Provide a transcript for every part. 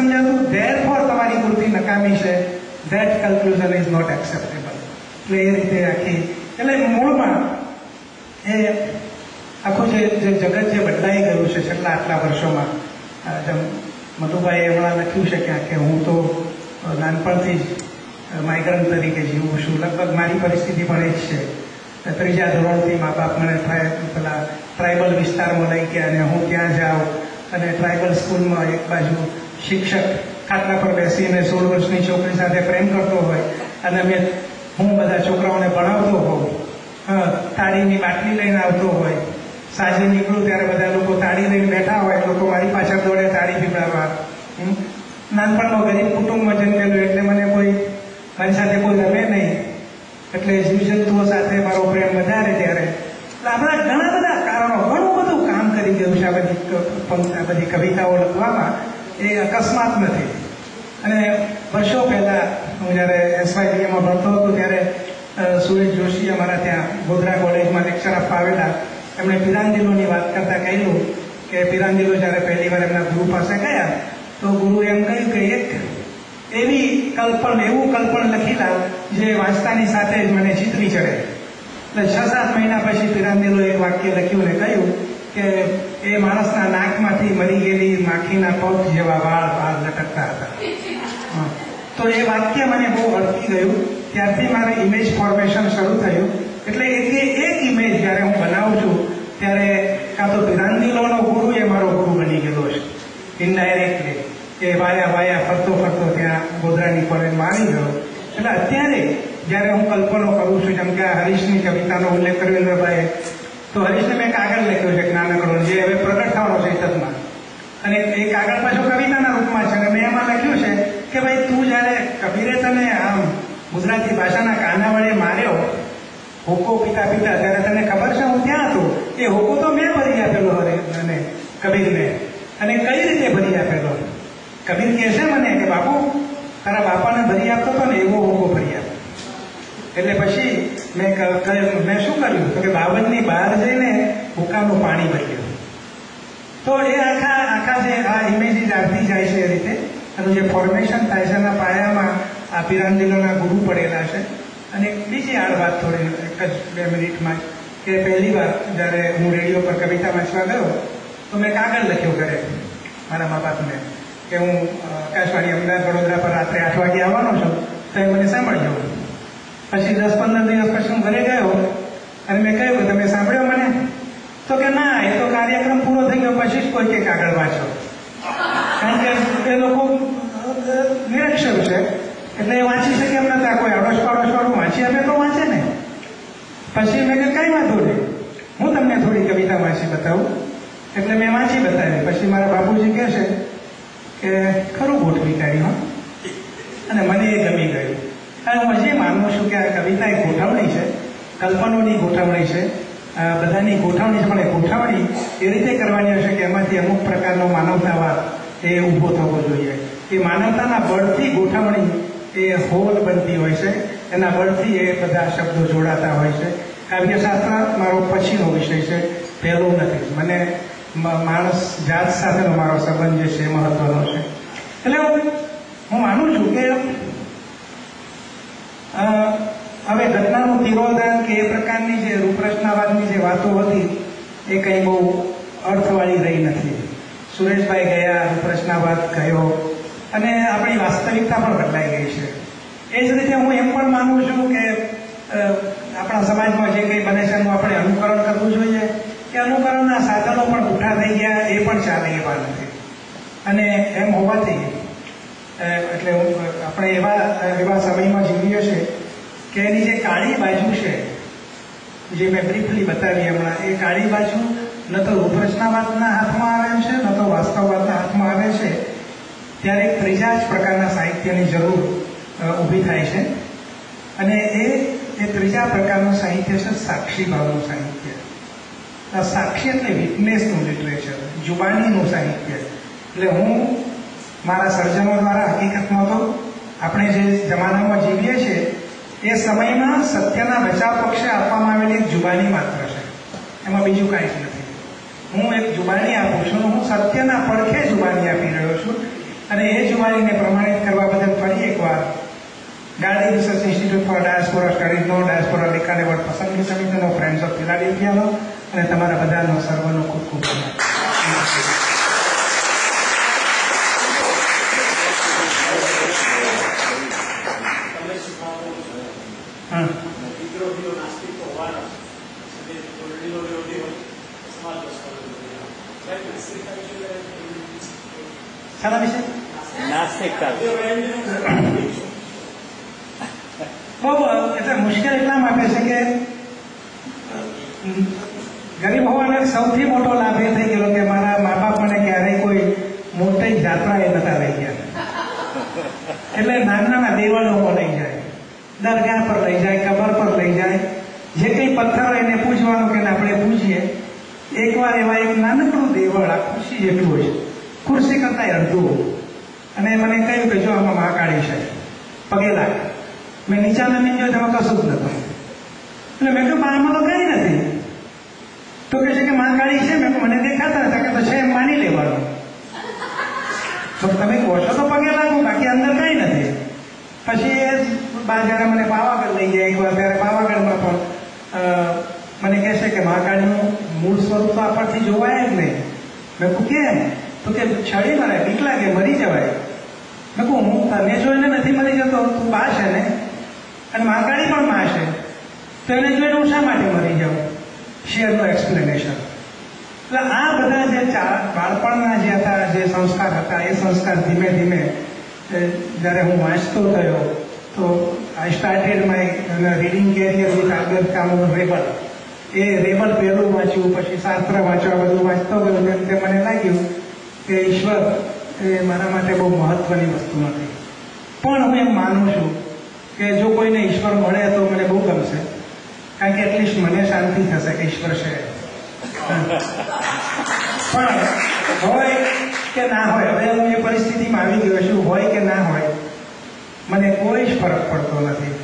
સમજાતું ધેરફોર તમારી કૃતિ નકામી છે, that conclusion is not acceptable. એટલે એ રીતે આખી એટલે મૂળમાં એ આખું જે જગત જે બદલાઈ ગયું છે છેલ્લા આટલા વર્ષોમાં, જેમ મધુભાઈએ હમણાં લખ્યું છે કે હું તો નાનપણથી જ માઇગ્રન્ટ તરીકે જીવું છું, લગભગ મારી પરિસ્થિતિ પણ એ જ છે. ત્રીજા ધોરણથી મા બાપ મને પેલા ટ્રાઇબલ વિસ્તારમાં લઈ ગયા અને હું ત્યાં જાઉં અને ટ્રાઇબલ સ્કૂલમાં એક બાજુ શિક્ષક ખાટલા પર બેસીને 16 વર્ષની છોકરી સાથે પ્રેમ કરતો હોય અને હું બધા છોકરાઓને ભણાવતો હોઉં, તાળીની બાટલી લઈને આવતો હોય, સાંજે નીકળું ત્યારે બધા લોકો તાળી લઈને બેઠા હોય, લોકો મારી પાછળ દોડે તાળી પીવડાવવા. નાનપણમાં ગરીબ કુટુંબમાં જન્મેલું એટલે મને મારી સાથે કોઈ રમે નહીં, એટલે જીવજંતુઓ સાથે મારો પ્રેમ વધારે. ત્યારે એટલે આપણા ઘણા બધા કારણો, ઘણું બધું કામ કરી ગયું છે આ બધી કવિતાઓ લખવામાં. એ અકસ્માત નથી. અને વર્ષો પહેલા હું જ્યારે SYBAમાં ભણતો હતો ત્યારે સુરેશ જોશી અમારા ત્યાં ગોધરા કોલેજમાં લેક્ચર આપવા આવેલા. એમણે પિરાંદિલોની વાત કરતા કહ્યું કે પિરાંદિલો જ્યારે પહેલી વાર એમના ગુરુ પાસે ગયા તો ગુરુ એમ કહ્યું કે એક એવું કલ્પન લખી લાવ જે વાંચતાની સાથે જ મને ચિતરી ચડે. એટલે 6-7 મહિના પછી પિરાંદિલો એક વાક્ય લખ્યું અને કહ્યું કે એ માણસના નાકમાંથી મરી ગયેલી માખીના પગ જેવા વાળ બહાર લટકતા હતા. તો એ વાક્ય મને બહુ અડકી ગયું. ત્યારથી મારે ઇમેજ ફોર્મેશન શરૂ થયું. એટલે એક ઇમેજ જ્યારે હું બનાવું છું ત્યારે કાં તો પિરાંદિલોનો ગુરુ એ મારો ગુરુ બની ગયેલો છે ઇનડાયરેક્ટલી, કે વાયા ફરતો ત્યાં ગોધરાની કોલેજમાં આવી ગયો. એટલે અત્યારે જ્યારે હું કલ્પનો કરું છું, જેમ કે હરીશની કવિતાનો ઉલ્લેખ કર્યો તો હરીશને મેં કાગળ લખ્યો છે નાનકડો, જે હવે પ્રગટ થવાનો છે તકમાં, અને એ કાગળ પાછું કવિતાના રૂપમાં છે. અને મેં એમાં લખ્યું છે કે ભાઈ તું જ્યારે કબીરે તને આમ ગુજરાતી ભાષાના કાના વડે માર્યો, હોકો પિતા ત્યારે તને ખબર છે હું ત્યાં હતો? એ હોકો તો મેં ભરી આપેલો અને કબીરને. અને કઈ રીતે ભરી આપેલો? કબીર કહે છે મને કે બાપુ તારા બાપાને ભરી આપતો હતો ને એવો હોકો ભરી આપે. એટલે પછી મેં શું કર્યું તો કે બાવળની બહાર જઈને હુકાનું પાણી ભર્યું. તો એ આખા જે આ ઇમેજીસ આવતી જાય છે એ રીતે એનું જે ફોર્મેશન થાય છે એના પાયામાં આ પિરાંદિલોના ગુરુ પડેલા છે. અને બીજી વાત થોડી 1-2 મિનિટમાં કે પહેલી વાર જ્યારે હું રેડિયો પર કવિતા વાંચવા ગયો તો મેં કાગળ લખ્યો ઘરે મારા મા બાપને કે હું આકાશવાણી અમદાવાદ વડોદરા પર રાત્રે 8 વાગે આવવાનો છું, તો એ મને સાંભળજો. પછી 10-15 દિવસ પછી હું ઘરે ગયો અને મેં કહ્યું કે તમે સાંભળ્યો મને? તો કે ના, એ તો કાર્યક્રમ પૂરો થઈ ગયો પછી જ કોઈ કે કાગળ વાંચો. કારણ કે એ લોકો નિરક્ષર છે એટલે એ વાંચી શકે એમ નતા. કોઈ અડોશ-પડોશવાળું વાંચી આપે તો વાંચે ને. પછી મેં કહ્યું કઈ વાંધો નહીં, હું તમને થોડી કવિતા વાંચી બતાવું. એટલે મેં વાંચી બતાવી. પછી મારા બાપુજી કહે છે કે ખરું ગોઠવી કાઢી હો, અને મને એ ગમી ગયું. અને હું હજી માનું છું કે આ કવિતા એક ગોઠવણી છે, કલ્પનોની ગોઠવણી છે, બધાની ગોઠવણી છે. પણ એ ગોઠવણી એ રીતે કરવાની હશે કે એમાંથી અમુક પ્રકારનો માનવતાવાદ એ ઊભો થવો જોઈએ. એ માનવતાના બળથી ગોઠવણી એ હોલ બનતી હોય છે, એના બળથી એ બધા શબ્દો જોડાતા હોય છે. કાવ્યશાસ્ત્ર મારો પછીનો વિષય છે, પહેલો નથી. મને માણસ જાત સાથેનો મારો સંબંધ જે છે એ મહત્વનો છે. એટલે હું માનું છું કે હવે ઘટનાનું તિરોધાન કે એ પ્રકારની જે રૂપરચનાવાદની જે વાતો હતી એ કંઈ બહુ અર્થવાળી રહી નથી. સુરેશભાઈ ગયા, રૂપરચનાવાદ ગયો, અને આપણી વાસ્તવિકતા પણ બદલાઈ ગઈ છે. એ જ રીતે હું એમ પણ માનું છું કે આપણા સમાજમાં જે કંઈ બને છે એનું આપણે અનુકરણ કરવું જોઈએ. કે અનુકરણના સાધનો પણ ઉઠા થઈ ગયા, એ પણ ચાલે એવા નથી. અને એમ હોવાથી એટલે આપણે એવા સમયમાં જીવીએ છીએ કે એની જે કાળી બાજુ છે જે મેં બ્રીફલી બતાવી હમણાં, એ કાળી બાજુ ન તો રૂપરચનાવાદના હાથમાં આવે છે ન તો વાસ્તવવાદના હાથમાં આવે છે. ત્યારે ત્રીજા જ પ્રકારના સાહિત્યની જરૂર ઊભી થાય છે. અને એ ત્રીજા પ્રકારનું સાહિત્ય છે સાક્ષી ભાવનું સાહિત્ય. સાક્ષી એટલે વિટનેસનું લિટરેચર, જુબાનીનું સાહિત્ય. એટલે હું મારા સર્જનો દ્વારા હકીકતમાં તો આપણે જે જમાનામાં જીવીએ છીએ એ સમયમાં સત્યના બચાવ પક્ષે આપવામાં આવેલી એક જુબાની માત્ર છે, એમાં બીજું કાંઈ જ નથી. હું એક જુબાની આપું છું, હું સત્યના પડખે જુબાની આપી રહ્યો છું. અને એ જુવાનીને પ્રમાણિત કરવા બદલ ફરી એકવાર Gardi research institute for diaspora સ્ટડીઝનો ડાયસ્પોરા લેખાન એવોર્ડ પસંદગી સમિતિનો ફ્રેન્ડ્સ ઓફ ફિલાડેલ્ફિયાનો અને તમારા બધાનો સર્વનો ખૂબ ખૂબ આભાર. શાના વિશે? નાસ્તિકતા. બહુ એટલે મુશ્કેલ એટલા માટે છે કે ગરીબ હોવાનો સૌથી મોટો લાભ એ થઈ ગયો કે મારા મા બાપ મને ક્યારેય કોઈ મોટી જાત્રાએ નતા લઈ ગયા. એટલે નાના દેવળોમાં લઈ જાય, દરગાહ પર લઈ જાય, કબર પર લઈ જાય, જે કંઈ પથ્થર એને પૂજવાનું કે આપણે પૂજીએ. એકવાર એવા એક નાનકડું દેવળ આ ખુરશી જેટલું હોય, ખુરશી કરતા અડધું, અને મને કહ્યું કે જો આમાં મહાકાળી છે, પગે લાગ. મેં નીચા નમી ગયો, તેમાં કશું જ નતું. એટલે મેં કહ્યું આમાં તો કઈ નથી. તો કહે છે કે મહાકાળી છે. મેં મને દેખાતા હતા કે તો છે એમ માની લેવાનું. તો તમે કહો છો તો પગે લાગુ, બાકી અંદર કઈ નથી. પછી એ જયારે મને પાવાગઢ લઈ જાય એકવાર, ત્યારે પાવાગઢમાં પણ મને કહે છે કે મહાકાળીનું મૂળ સ્વરૂપ તો આપણથી જોવાય જ નહીં. મેં કહું કેમ? તો કે છડી મારે બીક લાગે, મરી જવાય. મેં કહું હું તને જોઈને નથી મરી જતો, તું બા છે ને, અને મહાકાળી પણ મા છે, તો એને જોઈને હું શા માટે મરી જાઉં? શેરનો એક્સપ્લેનેશન. એટલે આ બધા જે બાળપણના જે હતા, જે સંસ્કાર હતા, એ સંસ્કાર ધીમે ધીમે જ્યારે હું વાંચતો થયો તો I started my reading career with Albert Camus rebel. એ રેબલ પહેલું વાંચ્યું, પછી શાસ્ત્ર વાંચવા, બધું વાંચતો ગયો. તેમ તે મને લાગ્યું કે ઈશ્વર એ મારા માટે બહુ મહત્વની વસ્તુ નથી. પણ હું એમ માનું છું કે જો કોઈને ઈશ્વર મળે તો મને બહુ ગમશે, કારણ કે એટલીસ્ટ મને શાંતિ થશે કે ઈશ્વર છે. પણ હોય કે ના હોય, હવે હું એ પરિસ્થિતિમાં આવી ગયો છું, હોય કે ના હોય મને કોઈ જ ફરક પડતો નથી.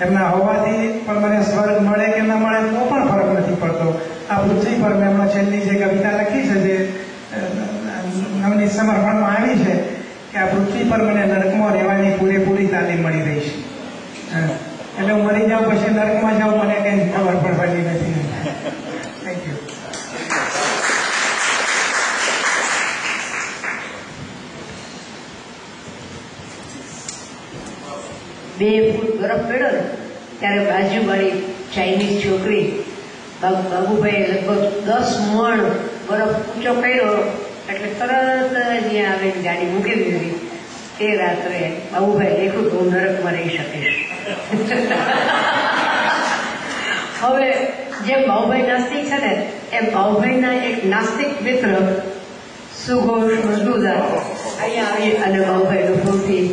એમના હોવાથી પણ મને સ્વર્ગ મળે કે ન મળે તો પણ ફરક નથી પડતો. આ પૃથ્વી પર મેં હમણાં છેલ્લી જે કવિતા લખી છે, જે નવનીત સમર્પણમાં આવી છે, કે આ પૃથ્વી પર મને નરકમાં રહેવાની પૂરેપૂરી તાલીમ મળી રહી છે. એટલે હું મરી જાઉં પછી નરકમાં જાઉં, મને કંઈ ખબર પડવાની નથી. Thank you. બે ફૂટ બરફ પડ્યો ને ત્યારે બાજુવાળી ચાઇનીઝ છોકરી બાબુભાઈએ લગભગ 10 મણ બરફ ઊંચો કર્યો એટલે તરત અહીંયા આવીને ગાડી મૂકી દીધી. એ રાત્રે બાબુભાઈ દેખું તો હું નરકમાં રહી શકીશ. હવે જેમ બાબુભાઈ નાસ્તિક છે ને, એમ બાબુભાઈના એક નાસ્તિક મિત્ર સુઘોષ મજમુદાર અહીંયા આવી અને બાબુભાઈનું ફૂલથી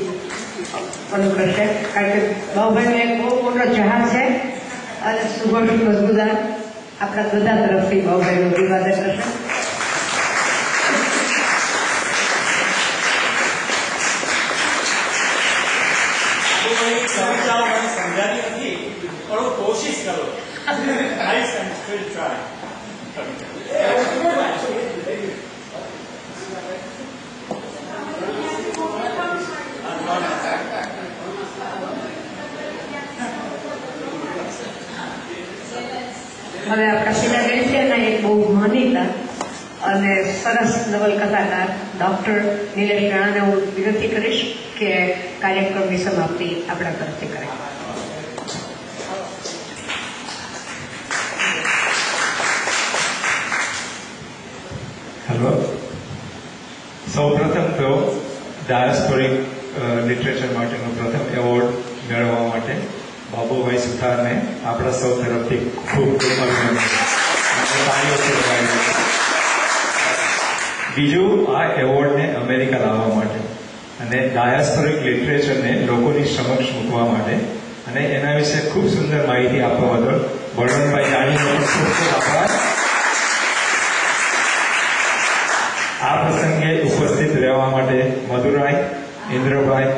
કરશે, કારણ કે બાબુભાઈનો એક બહુ મોટો જહાજ છે અને સુઘોષ મજમુદાર આપણા બધા તરફથી બાબુભાઈનું અભિવાદન કરશે. સમજાવી નથી, પણ કોશિશ કરો. હવે આપણા ફિલાડેલ્ફિયાના એક બહુ માનીતા અને સરસ નવલકથાકાર ડૉક્ટર નિલેશ રાણાને હું વિનંતી કરીશ કે કાર્યક્રમની સમાપ્તિ આપણા તરફથી કરે. હેલો. સૌપ્રથમ તો ડાયસ્પોરિક લિટરેચર માટેનો પ્રથમ એવોર્ડ મેળવવા માટે બાબુભાઈ સુથારને આપણા સૌ તરફથી ખૂબ ખૂબ અભિનંદન. બીજું, આ એવોર્ડને અમેરિકા લાવવા માટે અને ડાયસ્પોરિક લિટરેચરને લોકોની સમક્ષ મૂકવા માટે અને એના વિશે ખૂબ સુંદર માહિતી આપવા બદલ બળવંતભાઈ જાણીનો ખૂબ ખૂબ આભાર. આ પ્રસંગે ઉપસ્થિત રહેવા માટે મધુરાય, ઇન્દ્રભાઈ,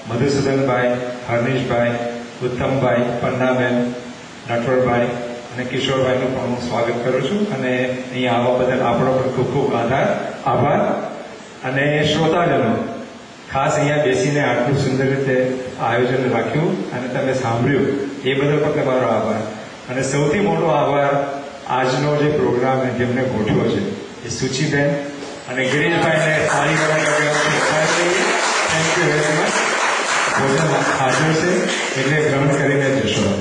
મધુસૂદનભાઈ, હર્નિશભાઈ, ઉત્તમભાઈ, પન્નાબેન, નટવરભાઈ અને કિશોરભાઈનું પણ હું સ્વાગત કરું છું. અને અહીંયા આવવા બદલ આપણો પણ ખૂબ ખૂબ આભાર. અને શ્રોતાજનો, ખાસ અહીંયા બેસીને આટલું સુંદર રીતે આયોજન રાખ્યું અને તમે સાંભળ્યું એ બદલ પણ તમારો આભાર. અને સૌથી મોટો આભાર આજનો જે પ્રોગ્રામ જેમને ગોઠવ્યો છે એ સુચિબેન અને ગિરીશભાઈને સારી થેન્ક યુ વેરી મચ. ભોજન હાજર છે એટલે ગ્રહણ કરીને જશો.